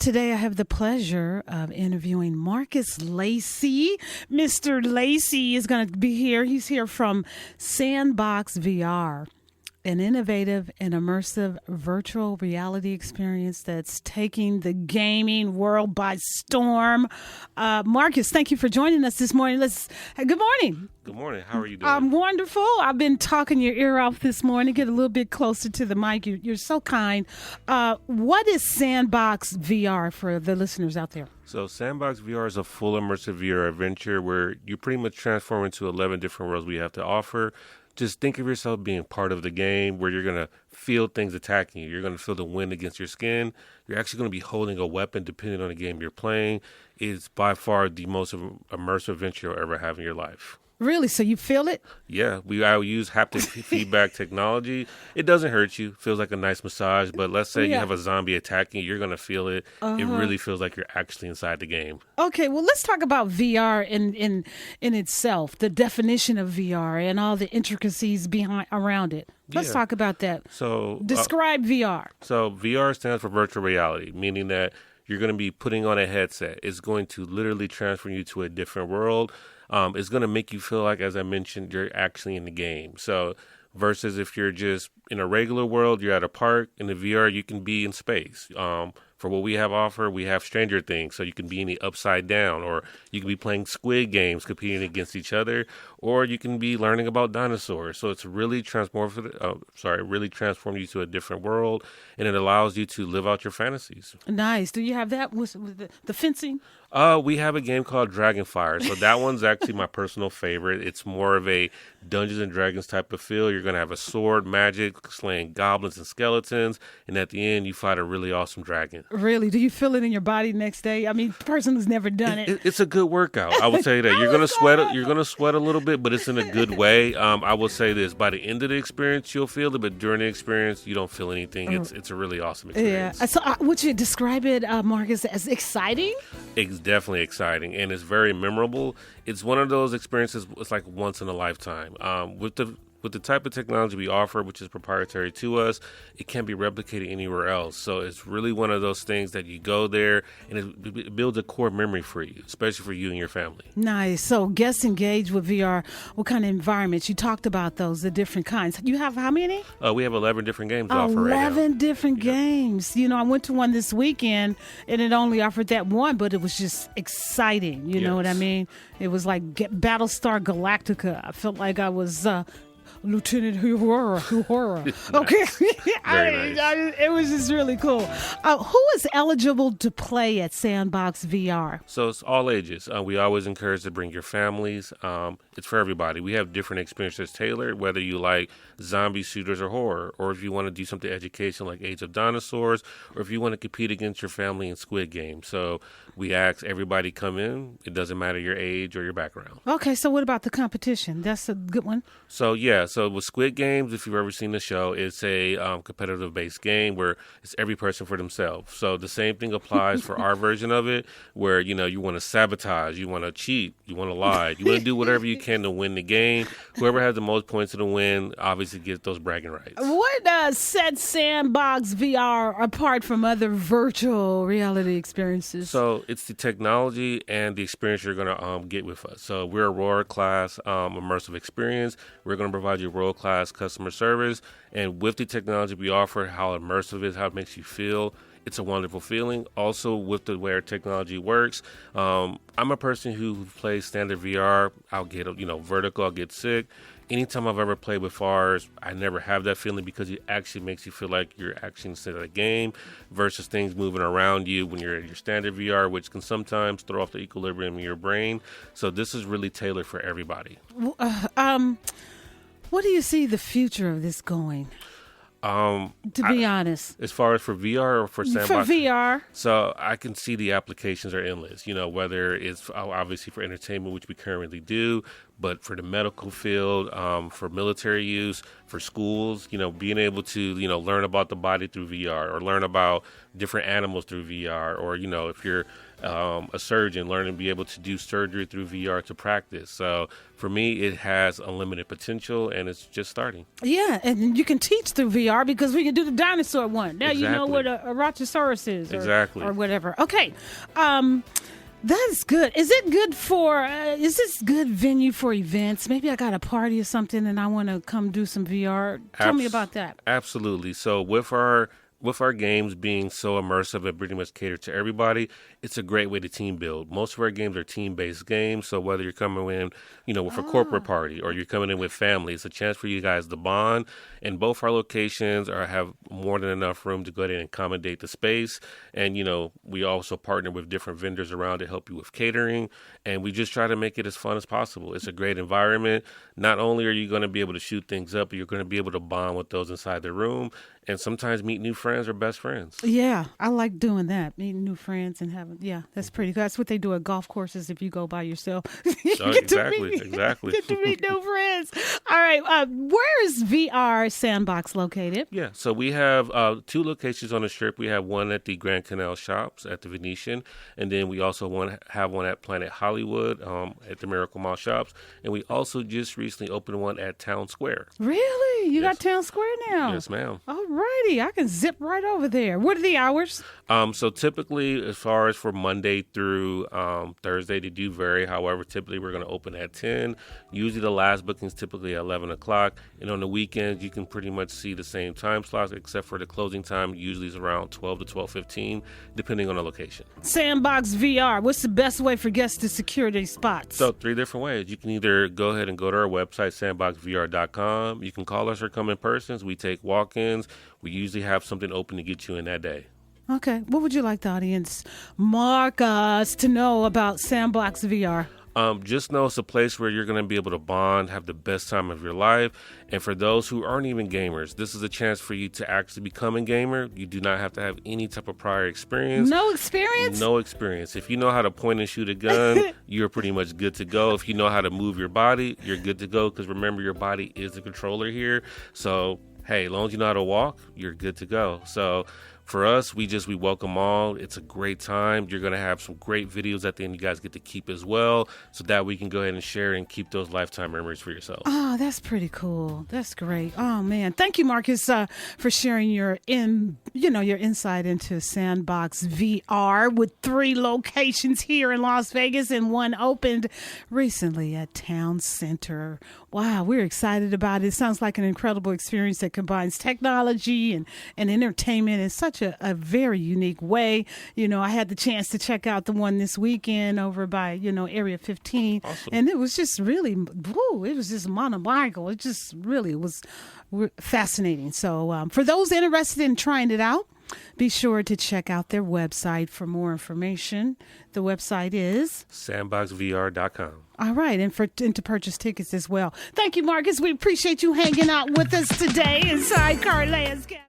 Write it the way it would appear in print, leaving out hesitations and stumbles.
Today I have the pleasure of interviewing Marcus Lacey. Mr. Lacey is going to be here. He's here from Sandbox VR, an innovative and immersive virtual reality experience that's taking the gaming world by storm. Marcus, thank you for joining us this morning. Good morning. Good morning. How are you doing? I'm wonderful. I've been talking your ear off this morning. Get a little bit closer to the mic. You're so kind. What is Sandbox VR for the listeners out there? So Sandbox VR is a full immersive VR adventure where you pretty much transform into 11 different worlds we have to offer. Just think of yourself being part of the game where you're going to feel things attacking you. You're going to feel the wind against your skin. You're actually going to be holding a weapon depending on the game you're playing. It's by far the most immersive adventure you'll ever have in your life. Really? So you feel it? Yeah, I use haptic feedback technology. It doesn't hurt you. Feels like a nice massage. But let's say you have a zombie attacking you, you're going to feel it. It really feels like you're actually inside the game. Okay, well, let's talk about VR in itself, the definition of VR and all the intricacies around it. Let's talk about that. So describe VR. So VR stands for virtual reality, meaning that you're going to be putting on a headset. It's going to literally transfer you to a different world. It's going to make you feel like, as I mentioned, you're actually in the game. So versus if you're just in a regular world, you're at a park. In the VR, you can be in space. For what we have offer, we have Stranger Things, so you can be in the upside down, or you can be playing Squid Games, competing against each other, or you can be learning about dinosaurs. So it's really transformed you to a different world, and it allows you to live out your fantasies. Nice. Do you have that with the fencing? We have a game called Dragonfire. So that one's actually my personal favorite. It's more of a Dungeons and Dragons type of feel. You're going to have a sword, magic, slaying goblins and skeletons, and at the end, you fight a really awesome dragon. Really? Do you feel it in your body next day? I mean, person who's never done it. It's a good workout. I will tell you that. You're going to sweat. You're going to sweat a little bit, but it's in a good way. I will say this: by the end of the experience, you'll feel it, but during the experience, you don't feel anything. It's a really awesome experience. Yeah. So, would you describe it, Marcus, as exciting? It's definitely exciting, and it's very memorable. It's one of those experiences. It's like once in a lifetime. With the type of technology we offer, which is proprietary to us, it can't be replicated anywhere else. So it's really one of those things that you go there and it builds a core memory for you, especially for you and your family. Nice. So guests engage with VR. What kind of environments? You talked about those, the different kinds. You have how many? We have 11 different games to offer right now. 11 different games. You know, I went to one this weekend and it only offered that one, but it was just exciting. You know what I mean? It was like Battlestar Galactica. I felt like I was... Lieutenant Uhura. Okay. Very nice. It was just really cool. Who is eligible to play at Sandbox VR? So it's all ages. We always encourage to bring your families. It's for everybody. We have different experiences tailored, whether you like zombie shooters or horror, or if you want to do something educational like Age of Dinosaurs, or if you want to compete against your family in Squid Game. So we ask everybody come in. It doesn't matter your age or your background. Okay, so what about the competition? That's a good one. So with Squid Games, if you've ever seen the show, it's a competitive-based game where it's every person for themselves. So the same thing applies for our version of it, where, you know, you want to sabotage, you want to cheat, you want to lie, you want to do whatever you can to win the game. Whoever has the most points to win obviously gets those bragging rights. What sets Sandbox VR apart from other virtual reality experiences? So it's the technology and the experience you're going to get with us. So we're a world-class immersive experience. We're going to provide you world-class customer service. And with the technology we offer, how immersive it is, how it makes you feel, it's a wonderful feeling. Also, with the way our technology works, I'm a person who plays standard VR. I'll get, vertigo, I'll get sick. Anytime I've ever played with VRs, I never have that feeling because it actually makes you feel like you're actually inside of the game versus things moving around you when you're in your standard VR, which can sometimes throw off the equilibrium in your brain. So this is really tailored for everybody. What do you see the future of this going? To be honest, as far as for VR or for Sandbox? For VR. So I can see the applications are endless, whether it's obviously for entertainment, which we currently do, but for the medical field, for military use, for schools, being able to, learn about the body through VR or learn about different animals through VR, or, if you're a surgeon, learn to be able to do surgery through VR to practice. So for me, it has unlimited potential, and it's just starting. Yeah, and you can teach through VR because we can do the dinosaur one. Now you know what a Rhinoceros is. Or whatever. Okay. That's good. Is it good for, is this good venue for events? Maybe I got a party or something and I want to come do some VR. Tell me about that. Absolutely. So with our games being so immersive and pretty much catered to everybody, it's a great way to team build. Most of our games are team-based games, so whether you're coming in, with a corporate party or you're coming in with family, it's a chance for you guys to bond. And both our locations have more than enough room to go ahead and accommodate the space. And, we also partner with different vendors around to help you with catering. And we just try to make it as fun as possible. It's a great environment. Not only are you going to be able to shoot things up, but you're going to be able to bond with those inside the room and sometimes meet new friends or best friends. Yeah, I like doing that, meeting new friends and that's pretty good. That's what they do at golf courses if you go by yourself. Exactly. Get to meet new friends. All right, where is VR Sandbox located? Yeah, so we have 2 locations on the Strip. We have one at the Grand Canal shops at the Venetian, and then we also have one at Planet Hollywood at the Miracle Mall shops, and we also just recently opened one at Town Square. Really? You got Town Square now? Yes, ma'am. All righty, I can zip right over there. What are the hours? So typically, as far as for Monday through Thursday, they do vary. However, typically we're going to open at 10. Usually the last booking is typically at 11 o'clock. And on the weekends, you can pretty much see the same time slots, except for the closing time usually is around 12 to 12:15, depending on the location. Sandbox VR, what's the best way for guests to secure these spots? So 3 different ways. You can either go ahead and go to our website, sandboxvr.com. You can call us or come in person. We take walk-ins. We usually have something open to get you in that day. Okay. What would you like the audience, Marcus, to know about Sandbox VR? Just know it's a place where you're going to be able to bond, have the best time of your life. And for those who aren't even gamers, this is a chance for you to actually become a gamer. You do not have to have any type of prior experience. No experience? No experience. If you know how to point and shoot a gun, you're pretty much good to go. If you know how to move your body, you're good to go. Because remember, your body is the controller here. So, hey, as long as you know how to walk, you're good to go. So for us, we welcome all. It's a great time. You're going to have some great videos at the end you guys get to keep as well, so that we can go ahead and share and keep those lifetime memories for yourself. Oh, that's pretty cool. That's great. Oh, man. Thank you, Marcus, for sharing your insight into Sandbox VR with 3 locations here in Las Vegas, and one opened recently at Town Center. Wow, we're excited about it. It sounds like an incredible experience that combines technology and entertainment in such a very unique way. I had the chance to check out the one this weekend over by, Area 15. Awesome. And it was just really, it was just monomaniacal. It just really was fascinating. So for those interested in trying it out, be sure to check out their website for more information. The website is sandboxvr.com. All right, and to purchase tickets as well. Thank you, Marcus. We appreciate you hanging out with us today inside Carlea's Cabin.